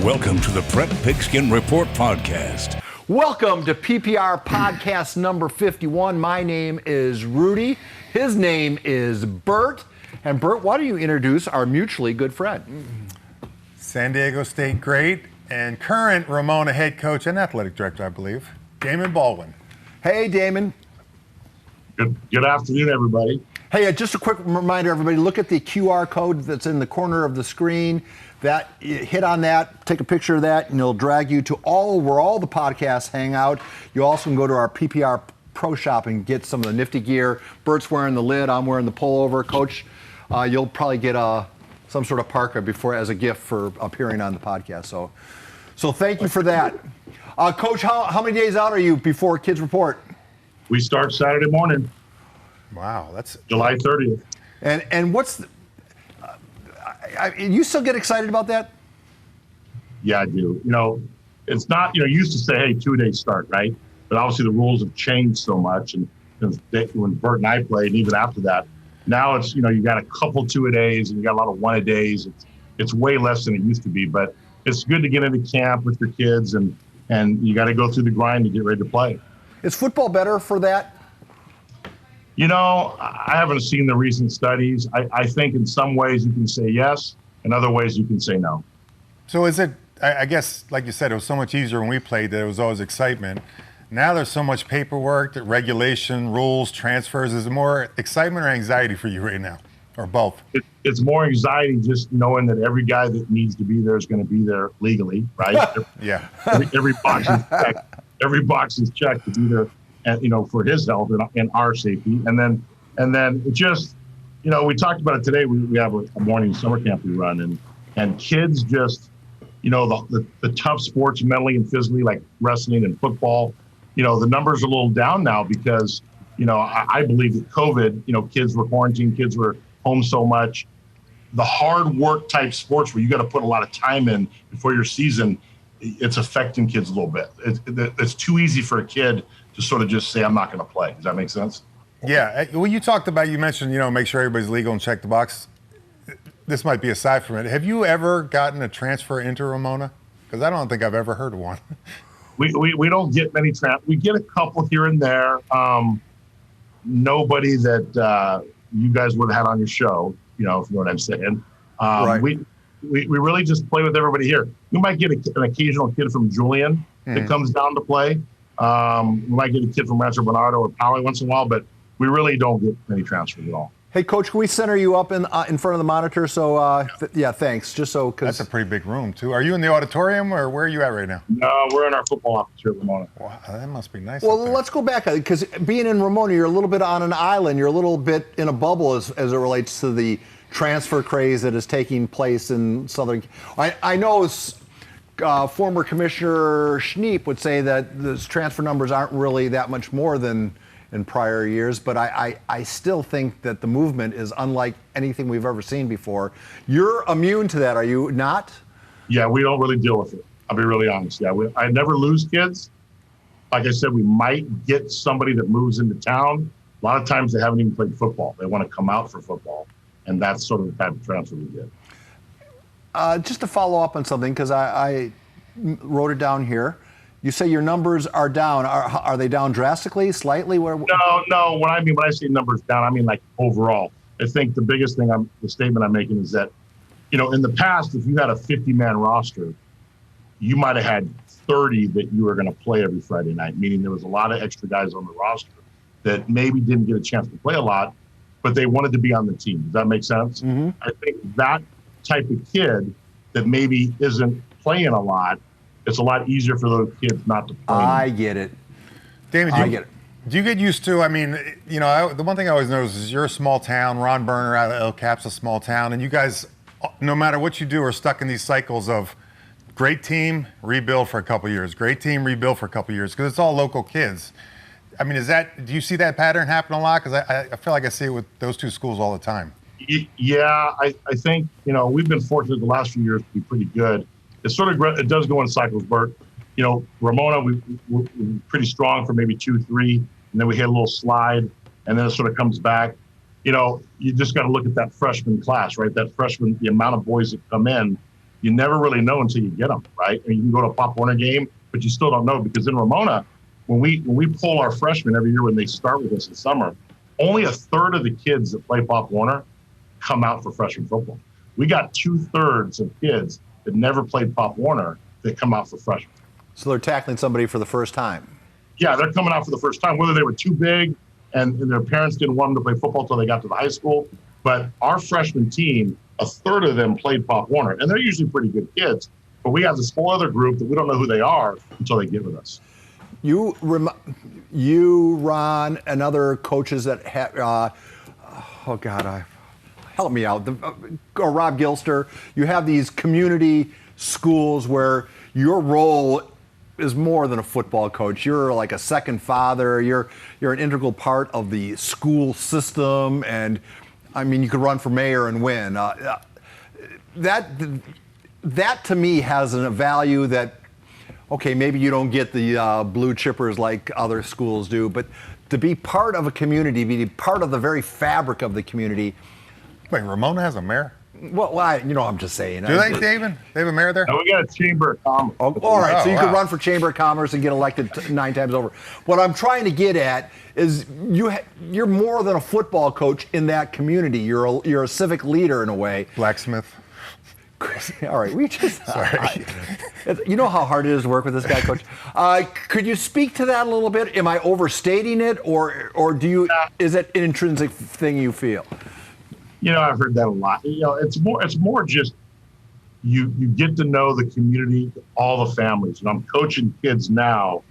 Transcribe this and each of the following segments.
Welcome to the Prep Pigskin Report podcast. Welcome to PPR podcast number 51. My name is Rudy. His name is Bert. And Bert, why don't you introduce our mutually good friend? San Diego State great and current Ramona head coach and athletic director, I believe, Damon Baldwin. Hey, Damon. Good afternoon, everybody. Hey, just a quick reminder, everybody, look at the QR code that's in the corner of the screen. That hit on that, take a picture of that, and it'll drag you to where all the podcasts hang out. You also can go to our PPR Pro Shop and get some of the nifty gear. Bert's wearing the lid, I'm wearing the pullover. Coach, you'll probably get some sort of parka as a gift for appearing on the podcast. So thank you for that. Coach, how many days out are you before Kids Report? We start Saturday morning. Wow, that's July 30th. And what's you still get excited about that? Yeah, I do. It's not, you used to say, hey, 2-day start, right? But obviously the rules have changed so much. And when Bert and I played, and even after that, now it's, you got a couple 2-a-days and you got a lot of 1-a-days. It's way less than it used to be, but it's good to get into camp with your kids and you got to go through the grind to get ready to play. Is football better for that? I haven't seen the recent studies. I think in some ways you can say yes, in other ways you can say no. So is it, I guess, like you said, it was so much easier when we played that it was always excitement. Now there's so much paperwork, regulation, rules, transfers. Is it more excitement or anxiety for you right now, or both? It's more anxiety just knowing that every guy that needs to be there is going to be there legally, right? Yeah. Every box is checked. Every box is checked to be there. And, for his health and our safety. And then it just, we talked about it today. We have a morning summer camp we run and kids just, the tough sports mentally and physically, like wrestling and football, the numbers are a little down now because, I believe that COVID, kids were quarantined, kids were home so much. The hard work type sports where you got to put a lot of time in before your season, it's affecting kids a little bit. It's too easy for a kid to sort of just say, I'm not going to play. Does that make sense? Yeah. Well, you mentioned, make sure everybody's legal and check the box. This might be aside from it. Have you ever gotten a transfer into Ramona? Because I don't think I've ever heard of one. We don't get many we get a couple here and there. Nobody that you guys would have had on your show, if you know what I'm saying. Right. We really just play with everybody here. We might get an occasional kid from Julian that comes down to play. We might get a kid from Rancho Bernardo or Poway once in a while, but we really don't get many transfers at all. Hey, Coach, can we center you up in front of the monitor? So, thanks. Just so, because that's a pretty big room too. Are you in the auditorium or where are you at right now? No, we're in our football office here at Ramona. Wow, that must be nice. Well, let's go back because being in Ramona, you're a little bit on an island. You're a little bit in a bubble as it relates to the transfer craze that is taking place in Southern. I know. Former Commissioner Schneep would say that the transfer numbers aren't really that much more than in prior years, but I still think that the movement is unlike anything we've ever seen before. You're immune to that, are you not? Yeah, we don't really deal with it. I'll be really honest. Yeah, I never lose kids. Like I said, we might get somebody that moves into town. A lot of times they haven't even played football. They want to come out for football, and that's sort of the type of transfer we get. Just to follow up on something, because I wrote it down here. You say your numbers are down. Are they down drastically, slightly? No. When I say numbers down, I mean like overall. I think the biggest thing, the statement I'm making is that, in the past, if you had a 50-man roster, you might have had 30 that you were going to play every Friday night, meaning there was a lot of extra guys on the roster that maybe didn't get a chance to play a lot, but they wanted to be on the team. Does that make sense? Mm-hmm. I think that type of kid that maybe isn't playing a lot, it's a lot easier for those kids not to play. I get it. David, do you get used to, the one thing I always notice is you're a small town, Ron Berner out of El Cap's a small town, and you guys, no matter what you do, are stuck in these cycles of great team, rebuild for a couple years, great team, rebuild for a couple years, because it's all local kids. Do you see that pattern happen a lot? Because I feel like I see it with those two schools all the time. Yeah, I think, we've been fortunate the last few years to be pretty good. It does go in cycles, Bert. Ramona, we're pretty strong for maybe 2-3, and then we hit a little slide, and then it sort of comes back. You just got to look at that freshman class, right? That freshman, the amount of boys that come in, you never really know until you get them, right? And you can go to a Pop Warner game, but you still don't know, because in Ramona, when we pull our freshmen every year when they start with us in summer, only a third of the kids that play Pop Warner come out for freshman football. We got 2/3 of kids that never played Pop Warner that come out for freshmen. So they're tackling somebody for the first time. Yeah, they're coming out for the first time, whether they were too big and their parents didn't want them to play football until they got to the high school. But our freshman team, a third of them played Pop Warner, and they're usually pretty good kids. But we have this whole other group that we don't know who they are until they get with us. You, Ron, and other coaches that have, help me out. Rob Gilster, you have these community schools where your role is more than a football coach. You're like a second father. You're an integral part of the school system, and I mean, you could run for mayor and win. That to me has a value that, okay, maybe you don't get the blue chippers like other schools do, but to be part of a community, be part of the very fabric of the community. Wait, Ramona has a mayor? Well, I'm just saying. Do they, David? They have a mayor there? No, we got a Chamber of Commerce. Oh, all right, so you wow. could run for Chamber of Commerce and get elected 9 times over. What I'm trying to get at is you're more than a football coach in that community. You're a civic leader in a way. Blacksmith. All right, we just. Sorry. You know how hard it is to work with this guy, Coach. Could you speak to that a little bit? Am I overstating it, or do you? Is it an intrinsic thing you feel? I've heard that a lot. It's more just you get to know the community, all the families. And I'm coaching kids now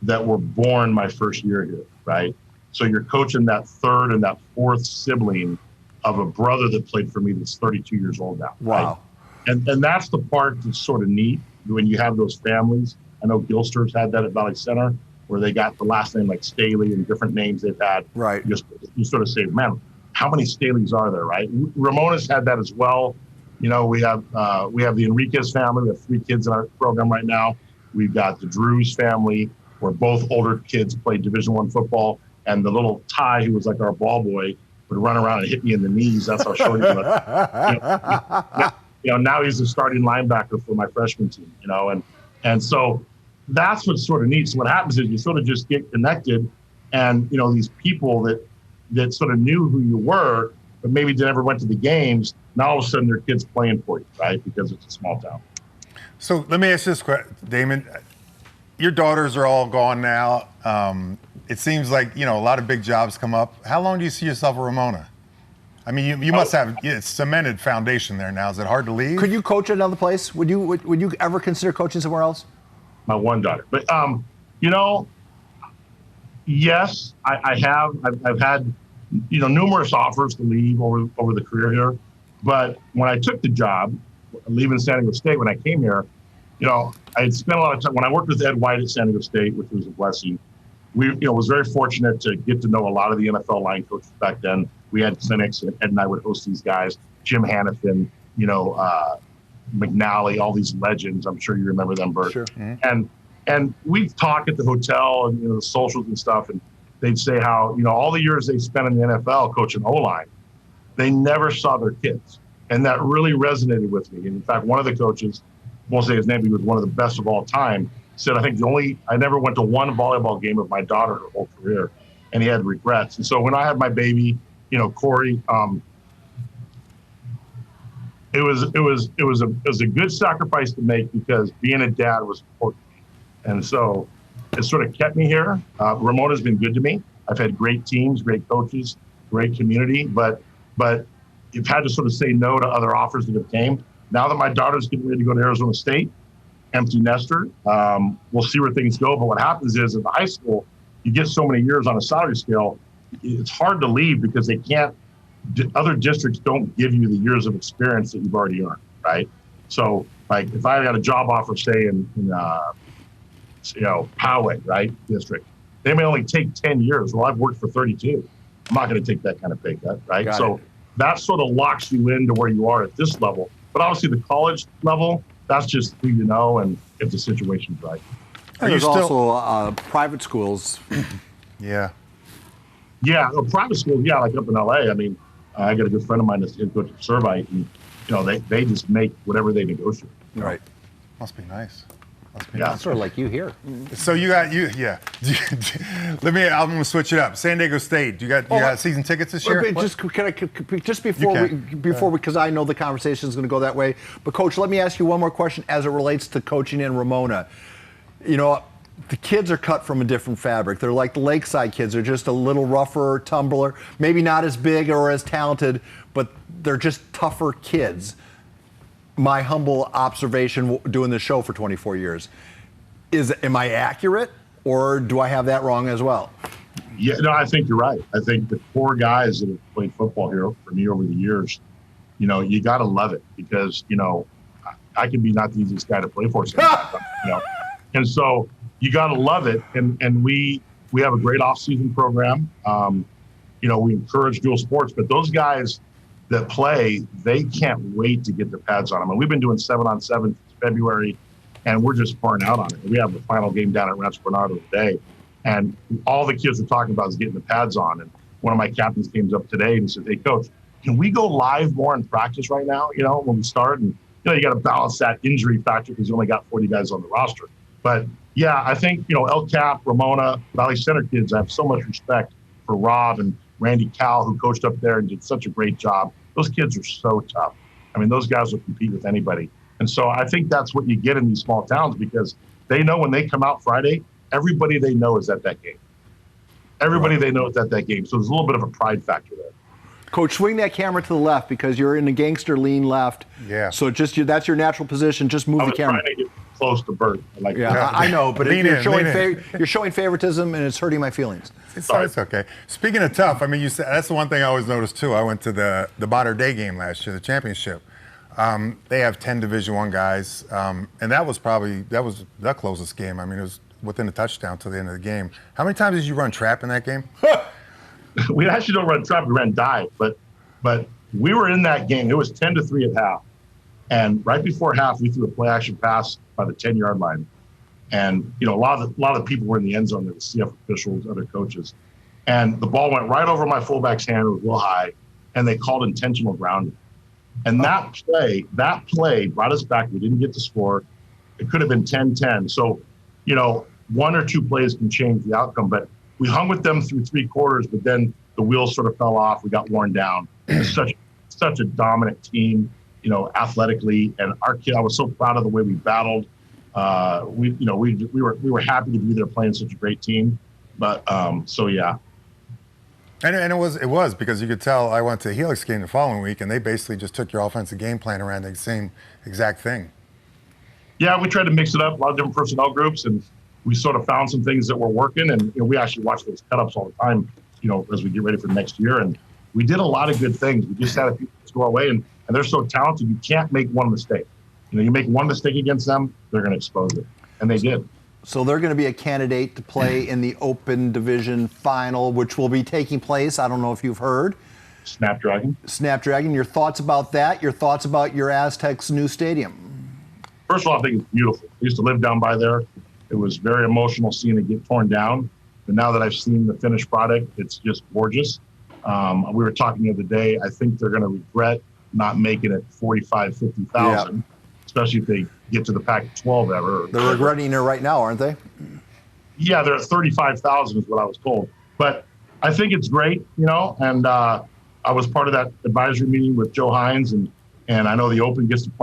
that were born my first year here, right? So you're coaching that third and that fourth sibling of a brother that played for me that's 32 years old now. Wow. Right? And that's the part that's sort of neat when you have those families. I know Gilster's had that at Valley Center, where they got the last name like Staley and different names they've had. Right. You sort of say, man, how many Staleys are there, right? Ramona's had that as well. We have the Enriquez family. We have 3 kids in our program right now. We've got the Drews family, where both older kids played Division I football, and the little Ty, who was like our ball boy, would run around and hit me in the knees. That's how short he was. Now he's the starting linebacker for my freshman team. And so that's what's sort of neat. So what happens is you sort of just get connected, and these people that sort of knew who you were, but maybe never went to the games. Now all of a sudden their kids playing for you, right? Because it's a small town. So let me ask this question, Damon. Your daughters are all gone now. It seems like, a lot of big jobs come up. How long do you see yourself at Ramona? I mean, you must have a cemented foundation there now. Is it hard to leave? Could you coach at another place? Would you ever consider coaching somewhere else? My one daughter. But, yes, I have. I've had, numerous offers to leave over the career here. But when I took the job, leaving San Diego State, when I came here, I had spent a lot of time. When I worked with Ed White at San Diego State, which was a blessing, we, was very fortunate to get to know a lot of the NFL line coaches back then. We had clinics, and Ed and I would host these guys. Jim Hannafin, McNally, all these legends. I'm sure you remember them, Bert. Sure. Mm-hmm. And we'd talk at the hotel and the socials and stuff, and they'd say how all the years they spent in the NFL coaching O-line, they never saw their kids, and that really resonated with me. And in fact, one of the coaches, won't say his name, he was one of the best of all time, said, I never went to one volleyball game of my daughter her whole career, and he had regrets. And so when I had my baby, Corey, it was a good sacrifice to make, because being a dad was important. And so it sort of kept me here. Ramona's been good to me. I've had great teams, great coaches, great community, but you've had to sort of say no to other offers that have came. Now that my daughter's getting ready to go to Arizona State, empty nester, we'll see where things go. But what happens is at the high school, you get so many years on a salary scale, it's hard to leave, because other districts don't give you the years of experience that you've already earned, right? So like if I got a job offer, say in Poway, right, district, they may only take 10 years. Well, I've worked for 32. I'm not going to take that kind of pay cut, right? So that sort of locks you into where you are at this level. But obviously the college level, that's just who you know and if the situation's right. There's also private schools. Yeah. Yeah, private schools, like up in LA. I mean, I got a good friend of mine that's head coach at Servite, and they just make whatever they negotiate. Right. Must be nice. Yeah. Sort of like you here. So yeah. I'm gonna switch it up. San Diego State. You got season tickets this year? Just before because I know the conversation is going to go that way. But Coach, let me ask you one more question as it relates to coaching in Ramona. The kids are cut from a different fabric. They're like the Lakeside kids. They're just a little rougher, tumbler, maybe not as big or as talented, but they're just tougher kids. My humble observation doing this show for 24 years. Am I accurate, or do I have that wrong as well? Yeah, no, I think you're right. I think the core guys that have played football here for me over the years, you got to love it because, I can be not the easiest guy to play for sometimes, And so you got to love it. And we have a great off-season program. We encourage dual sports, but those guys that play, they can't wait to get their pads on them. And we've been doing 7-on-7 since February, and we're just pouring out on it. We have the final game down at Rancho Bernardo today, and all the kids are talking about is getting the pads on. And one of my captains came up today and he said, "Hey, Coach, can we go live more in practice right now, when we start?" And, you got to balance that injury factor because you only got 40 guys on the roster. But, yeah, I think, El Cap, Ramona, Valley Center kids, I have so much respect for Rob and Randy Cowell, who coached up there and did such a great job. Those kids are so tough. I mean, those guys will compete with anybody. And so I think that's what you get in these small towns because they know when they come out Friday, everybody they know is at that game. Everybody they know is at that game. So there's a little bit of a pride factor there. Coach, swing that camera to the left because you're in the gangster lean left. Yeah. So that's your natural position. Just move the camera. Trying to get close to Bert. I know, but you're showing favoritism and it's hurting my feelings. It's okay. Speaking of tough, you said that's the one thing I always noticed too. I went to the Mater Dei game last year, the championship. They have 10 Division I guys, and that was the closest game. It was within a touchdown till the end of the game. How many times did you run trap in that game? We actually don't run trap, we ran dive, but we were in that game. It was 10-3 at half. And right before half, we threw a play action pass by the 10-yard line. And, a lot of people were in the end zone. There were CF officials, other coaches. And the ball went right over my fullback's hand. It was real high. And they called intentional grounding. And that play brought us back. We didn't get to score. It could have been 10-10. So, one or two plays can change the outcome. But we hung with them through 3 quarters, but then the wheels sort of fell off. We got worn down. It's such a dominant team, athletically. And our kid, I was so proud of the way we battled. We were happy to be there playing such a great team. But so yeah. And it was because you could tell. I went to a Helix game the following week, and they basically just took your offensive game plan around the same exact thing. Yeah, we tried to mix it up, a lot of different personnel groups, and we sort of found some things that were working. And we actually watch those cut-ups all the time, as we get ready for next year. And we did a lot of good things. We just had a few things go our way, and they're so talented, you can't make one mistake. You make one mistake against them, they're going to expose it, and they did. So they're going to be a candidate to play in the Open Division Final, which will be taking place. I don't know if you've heard. Snapdragon. Your thoughts about that? Your thoughts about your Aztecs' new stadium? First of all, I think it's beautiful. I used to live down by there. It was very emotional seeing it get torn down. But now that I've seen the finished product, it's just gorgeous. We were talking the other day. I think they're going to regret not making it 45,000, 50,000, especially if they get to the Pac-12 ever. They're regretting it right now, aren't they? Yeah, they're at 35,000 is what I was told. But I think it's great, and I was part of that advisory meeting with Joe Hines, and I know the Open gets to play